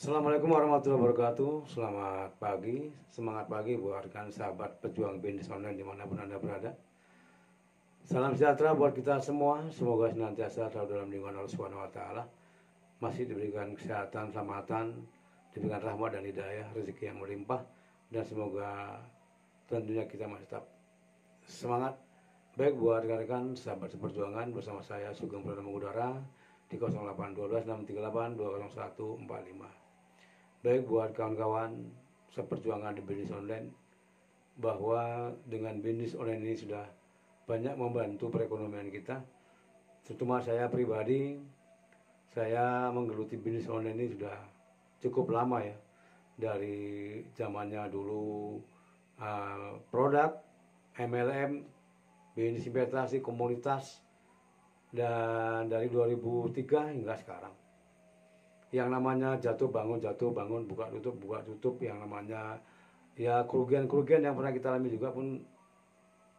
Assalamualaikum warahmatullahi wabarakatuh. Selamat pagi, semangat pagi buat rekan sahabat pejuang bisnis online dimanapun Anda berada. Salam sejahtera buat kita semua. Semoga senantiasa selalu dalam lindungan Allah Subhanahu wa taala. Masih diberikan kesehatan, keselamatan, diberikan rahmat dan hidayah, rezeki yang melimpah, dan semoga tentunya kita masih tetap semangat. Baik buat rekan-rekan sahabat seperjuangan, bersama saya Sugeng Perdana Mengudara di 0812 638 20145. Baik buat kawan-kawan seperjuangan di bisnis online, bahwa dengan bisnis online ini sudah banyak membantu perekonomian kita. Terutama saya pribadi, saya menggeluti bisnis online ini sudah cukup lama ya. Dari zamannya dulu produk, MLM, bisnis investasi, komunitas, dan dari 2003 hingga sekarang. Yang namanya jatuh bangun, buka tutup, yang namanya ya kerugian yang pernah kita alami juga pun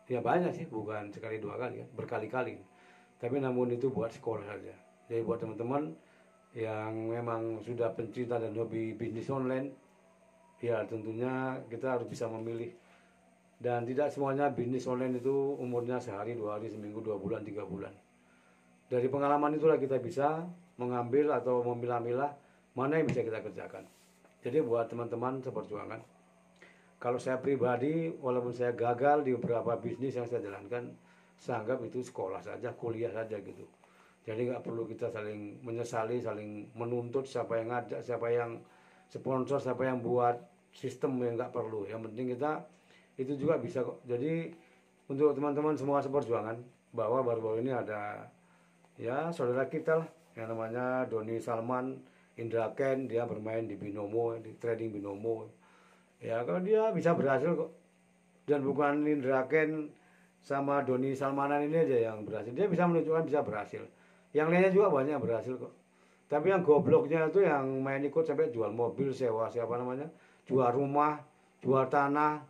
ya banyak sih, bukan sekali dua kali ya, berkali-kali. Tapi namun itu buat sekolah saja. Jadi buat teman-teman yang memang sudah pencinta dan hobi bisnis online, ya tentunya kita harus bisa memilih. Dan tidak semuanya bisnis online itu umurnya sehari, 2 hari, seminggu, 2 bulan, 3 bulan. Dari pengalaman itulah kita bisa mengambil atau memilah-milah mana yang bisa kita kerjakan. Jadi buat teman-teman seperjuangan, kalau saya pribadi, walaupun saya gagal di beberapa bisnis yang saya jalankan, saya anggap itu sekolah saja, kuliah saja gitu. Jadi nggak perlu kita saling menyesali, saling menuntut siapa yang ngajak, siapa yang sponsor, siapa yang buat sistem, yang nggak perlu. Yang penting kita itu juga bisa kok. Jadi untuk teman-teman semua seperjuangan, bahwa baru-baru ini ada ya saudara kita lah yang namanya Doni Salman, Indra Ken, dia bermain di Binomo, di trading Binomo. Ya kalau dia bisa berhasil kok. Dan bukan Indra Ken sama Doni Salmanan ini aja yang berhasil, dia bisa menunjukkan bisa berhasil. Yang lainnya juga banyak yang berhasil kok. Tapi yang gobloknya itu yang main ikut sampai jual mobil, sewa siapa namanya, jual rumah, jual tanah.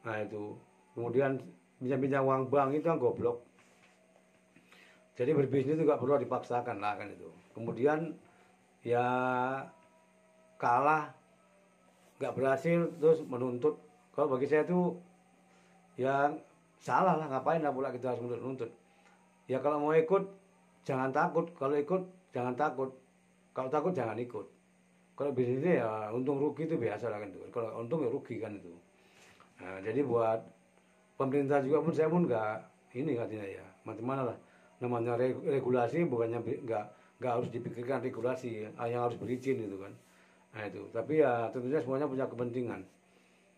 Nah itu, kemudian pinjam-pinjam uang bank, itu yang goblok. Jadi berbisnis itu nggak perlu dipaksakan lah kan itu. Kemudian ya kalah, nggak berhasil, terus menuntut. Kalau bagi saya itu ya salah lah, ngapain lah pula kita harus menuntut. Ya kalau mau ikut jangan takut, kalau ikut jangan takut, kalau takut jangan ikut. Kalau bisnisnya ya untung rugi itu biasa lah kan itu. Kalau untung ya rugi kan itu. Nah, jadi buat pemerintah juga pun saya pun nggak ini katanya ya macam-mana lah, namanya regulasi bukannya nggak harus dipikirkan regulasi yang harus berizin itu kan. Nah itu, tapi ya tentunya semuanya punya kepentingan.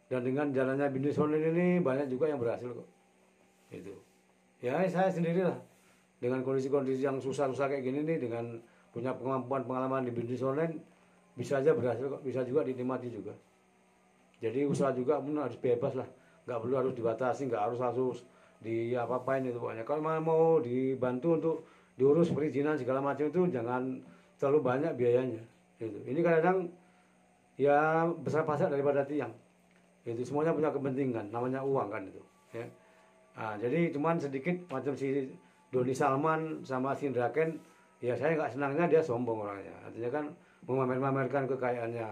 Dan dengan jalannya bisnis online ini banyak juga yang berhasil kok. Itu. Ya saya sendirilah dengan kondisi-kondisi yang susah-susah kayak gini nih, dengan punya kemampuan pengalaman di bisnis online, bisa aja berhasil kok, bisa juga dinikmati juga. Jadi usaha juga pun harus bebas lah, nggak perlu harus dibatasi, nggak harus di apa-apain itu pokoknya. Kalau mau dibantu untuk diurus perizinan segala macam itu jangan terlalu banyak biayanya. Itu. Ini kadang ya besar pasak daripada tiang. Itu semuanya punya kepentingan, namanya uang kan itu. Ya. Nah, jadi cuman sedikit macam si Doni Salman sama si Indra Ken, ya saya nggak senangnya dia sombong orangnya. Artinya kan memamer-mamerkan kekayaannya,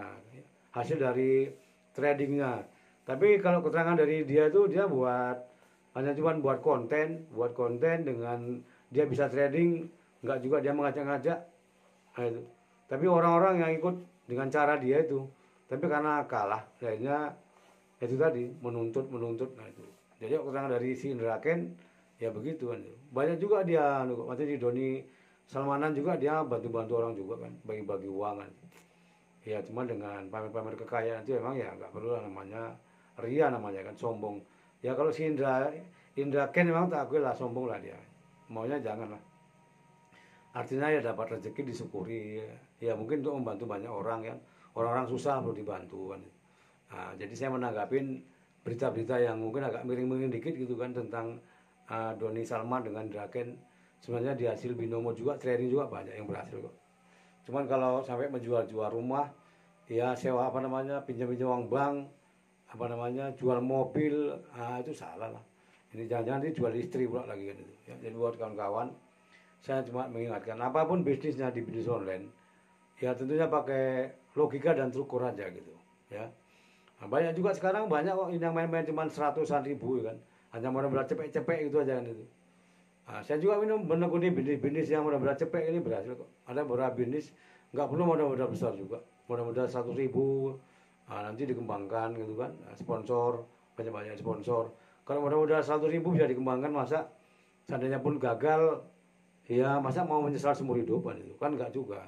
hasil dari tradingnya. Tapi kalau keterangan dari dia itu dia hanya cuma buat konten dengan dia bisa trading, nggak juga dia mengajak-ngajak. Nah, itu. Tapi orang-orang yang ikut dengan cara dia itu, tapi karena kalah, akhirnya itu tadi menuntut. Nah itu. Jadi keterangan dari si Indra Ken ya begitu kan. Banyak juga dia, macam si Doni Salmanan juga dia bantu-bantu orang juga kan, bagi-bagi uang kan. Ya cuma dengan pamer-pamer kekayaan itu emang ya nggak perlu lah, namanya ria, namanya kan sombong. Ya kalau si Indra Ken memang tak akui lah sombong lah dia, maunya jangan lah. Artinya ya dapat rezeki disyukuri ya, mungkin untuk membantu banyak orang ya, orang-orang susah perlu dibantu kan. Nah, jadi saya menanggapin berita-berita yang mungkin agak miring-miring dikit gitu kan tentang Doni Salman dengan Indra Ken. Sebenarnya di hasil binomo juga, trading juga banyak yang berhasil kok. Cuman kalau sampai menjual-jual rumah, ya sewa apa namanya, pinjam-pinjam uang bank, apa namanya, jual mobil, itu salah lah. Ini jangan-jangan dia jual istri pula lagi kan itu. Ya, jadi buat kawan-kawan, saya cuma mengingatkan apapun bisnisnya di bisnis online, ya tentunya pakai logika dan terukur aja gitu ya. Nah, banyak juga sekarang banyak kok yang main-main cuma 100-an ribu kan, hanya modal cepek-cepek gitu aja kan itu. Nah, saya juga menekuni bisnis yang modal cepek ini berhasil kok. Ada beberapa bisnis nggak perlu modal-modal besar juga, modal-modal 100.000, nanti dikembangkan gitu kan. Nah, sponsor, banyak-banyak sponsor. Kalau modal-modal 100.000 bisa dikembangkan, masa seandainya pun gagal, ya masa mau menyesal seumur hidup kan itu kan nggak juga.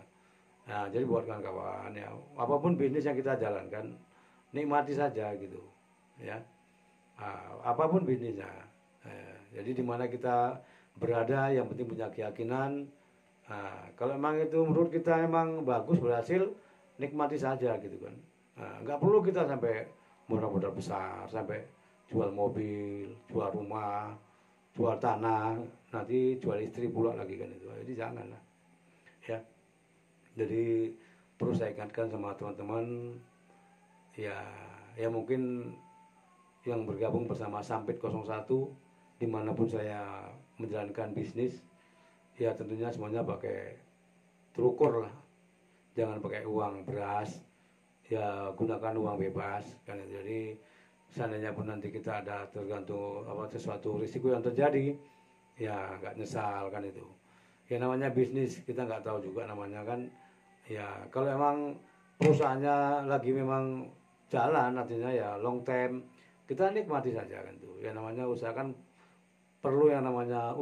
Nah, jadi buat kawan-kawan ya, apapun bisnis yang kita jalankan, nikmati saja gitu ya. Apapun bisnisnya. Jadi di mana kita berada, yang penting punya keyakinan. Kalau emang itu menurut kita emang bagus, berhasil, nikmati saja gitu kan. Nggak perlu kita sampai modal-modal besar, sampai jual mobil, jual rumah, jual tanah, nanti jual istri pula lagi kan itu. Jadi janganlah ya. Jadi perlu saya ingatkan sama teman-teman ya, ya mungkin yang bergabung bersama Sampit 01 dimanapun saya menjalankan bisnis, ya tentunya semuanya pakai terukur lah, jangan pakai uang beras, ya gunakan uang bebas kan. Jadi seandainya pun nanti kita ada tergantung sesuatu risiko yang terjadi, ya nggak nyesal kan itu. Ya namanya bisnis kita nggak tahu juga namanya kan. Ya kalau emang perusahaannya lagi memang jalan, artinya ya long term, kita nikmati saja kan tuh. Ya namanya usaha kan perlu yang namanya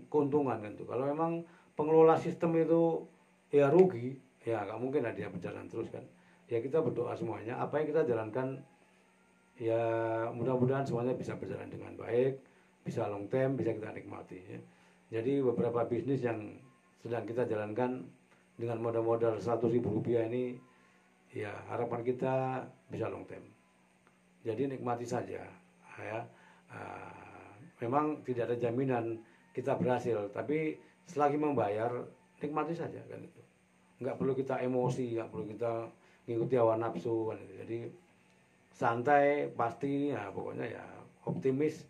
keuntungan kan tuh. Kalau memang pengelola sistem itu ya rugi, ya nggak mungkin lah dia berjalan terus kan. Ya kita berdoa semuanya apa yang kita jalankan, ya mudah-mudahan semuanya bisa berjalan dengan baik, bisa long term, bisa kita nikmati ya. Jadi beberapa bisnis yang sedang kita jalankan dengan modal-modal 100.000 rupiah ini, ya harapan kita bisa long term. Jadi nikmati saja ya. Memang tidak ada jaminan kita berhasil, tapi selagi membayar nikmati saja kan itu. Nggak perlu kita emosi, nggak perlu kita ngikuti hawa nafsu kan itu. Jadi santai pasti ya, pokoknya ya optimis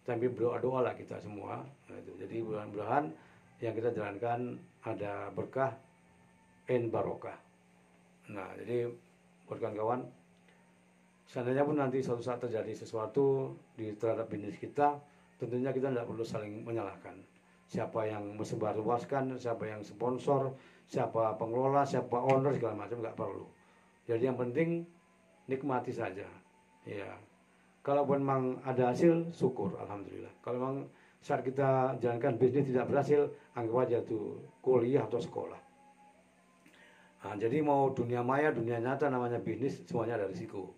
sambil berdoa-doa lah kita semua. Nah, itu. Jadi mudah-mudahan yang kita jalankan ada berkah en barokah. Nah, jadi buat kawan-kawan, seandainya pun nanti suatu saat terjadi sesuatu terhadap bisnis kita, tentunya kita tidak perlu saling menyalahkan. Siapa yang mensebarluaskan, siapa yang sponsor, siapa pengelola, siapa owner, segala macam nggak perlu. Jadi yang penting nikmati saja. Ya, kalau memang ada hasil, syukur, alhamdulillah. Kalau memang saat kita jalankan bisnis tidak berhasil, anggap aja itu kuliah atau sekolah. Nah, jadi mau dunia maya, dunia nyata, namanya bisnis, semuanya ada risiko.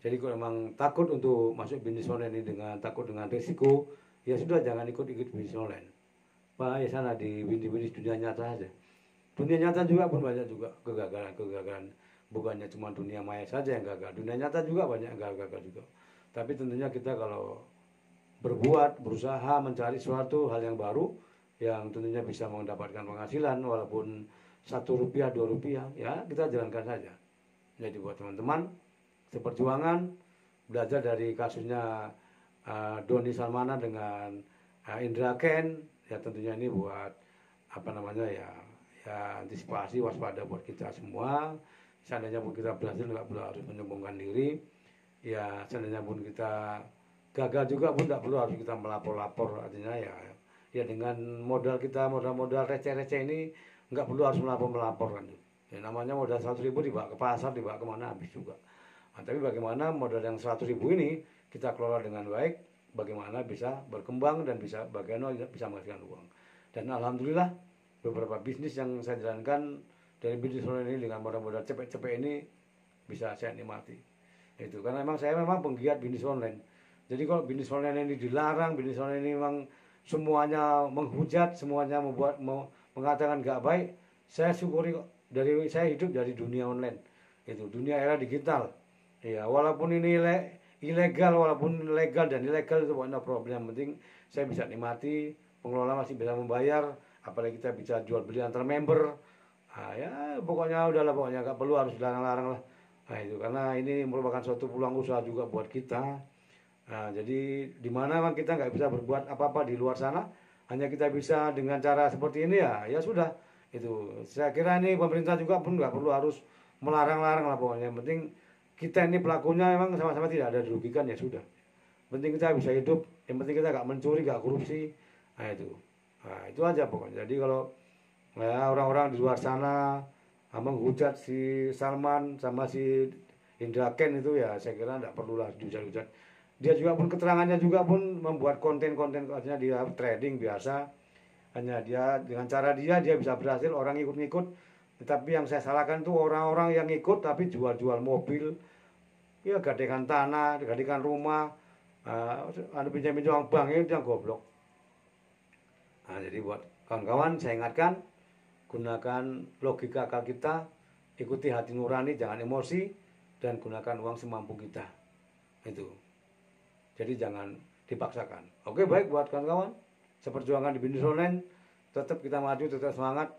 Jadi kalau memang takut untuk masuk bisnis online ini dengan takut dengan risiko, ya sudah jangan ikut-ikut bisnis online. Ya sana di bisnis dunia nyata saja. Dunia nyata juga pun banyak juga kegagalan. Bukannya cuma dunia maya saja yang gagal, dunia nyata juga banyak yang gagal juga. Tapi tentunya kita kalau berbuat, berusaha mencari suatu hal yang baru, yang tentunya bisa mendapatkan penghasilan walaupun 1 rupiah, 2 rupiah, ya kita jalankan saja. Jadi buat teman-teman, seperjuangan, belajar dari kasusnya Doni Salmana dengan Indra Ken, ya tentunya ini buat ya antisipasi, waspada buat kita semua. Seandainya pun kita berhasil, nggak perlu harus menyombongkan diri. Ya seandainya pun kita gagal juga pun nggak perlu harus kita melapor-lapor, artinya ya dengan modal kita, modal receh-receh ini, nggak perlu harus melapor kan. Ya, namanya modal 100.000 dibawa ke pasar, dibawa kemana habis juga. Nah, tapi bagaimana modal yang 100.000 ini kita kelola dengan baik, bagaimana bisa berkembang dan bagaimana bisa menghasilkan uang. Dan alhamdulillah beberapa bisnis yang saya jalankan dari bisnis online ini dengan modal-modal cepet-cepet ini bisa saya nikmati. Itu karena saya memang penggiat bisnis online. Jadi kalau bisnis online ini dilarang, bisnis online ini memang semuanya menghujat, semuanya mengatakan nggak baik, saya syukuri kok. Saya hidup dari dunia online, itu dunia era digital. Ya walaupun ini ilegal, walaupun legal dan ilegal itu pokoknya problem. Yang penting saya bisa nikmati, pengelola masih bisa membayar, apalagi kita bisa jual beli antar member. Ya pokoknya udahlah, pokoknya nggak perlu harus dilarang-larang lah. Nah itu karena ini merupakan suatu peluang usaha juga buat kita. Nah jadi dimana kan kita nggak bisa berbuat apa-apa di luar sana, hanya kita bisa dengan cara seperti ini ya sudah. Itu saya kira ini pemerintah juga pun nggak perlu harus melarang-larang lah pokoknya. Yang penting kita ini pelakunya memang sama-sama tidak ada dirugikan, ya sudah. Penting kita bisa hidup, yang penting kita gak mencuri, gak korupsi. Nah itu aja pokoknya. Jadi kalau ya orang-orang di luar sana menghujat si Salman sama si Indra Ken itu, ya saya kira tidak perlulah dihujat-hujat. Dia juga pun keterangannya juga pun membuat konten-konten, artinya dia trading biasa. Hanya dia dengan cara dia bisa berhasil, orang ikut-ikut. Tetapi yang saya salahkan itu orang-orang yang ikut tapi jual-jual mobil, ya gadekan tanah, gadekan rumah, ada pinjam-pinjam uang bank, itu yang goblok. Nah, jadi buat kawan-kawan saya ingatkan, gunakan logika akal kita, ikuti hati nurani, jangan emosi, dan gunakan uang semampu kita. Itu. Jadi jangan dipaksakan. Oke, baik buat kawan-kawan. Seperjuangan di bisnis online, tetap kita maju, tetap semangat.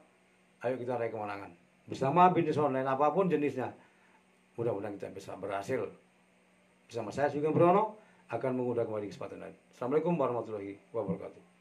Ayo kita raih kemenangan. Bersama bisnis online apapun jenisnya. Mudah-mudahan kita bisa berhasil. Bersama saya Sugeng Brono akan mengundang kembali kesempatan lain. Assalamualaikum warahmatullahi wabarakatuh.